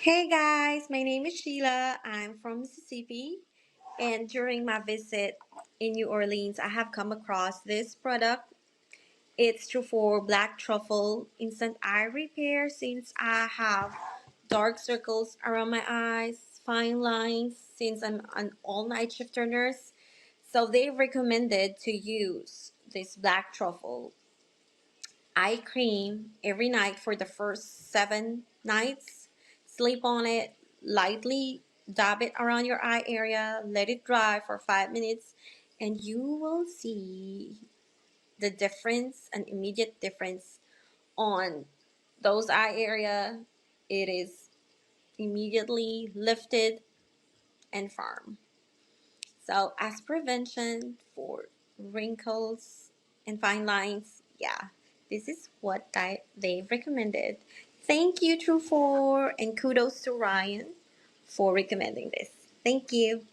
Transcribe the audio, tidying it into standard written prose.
Hey guys, my name is Sheila. I'm from Mississippi, and during my visit in New Orleans, I have come across this product. It's Truffoire Black Truffle Instant Eye Repair since I have dark circles around my eyes, fine lines since I'm an all-night shifter nurse. So they recommended to use this Black Truffle eye cream every night for the first 7 nights. Sleep on it, lightly dab it around your eye area, let it dry for 5 minutes, and you will see the difference, an immediate difference on those eye area. It is immediately lifted and firm. So as prevention for wrinkles and fine lines, yeah, this is what they've recommended. Thank you, Truffoire, and kudos to Ryan for recommending this. Thank you.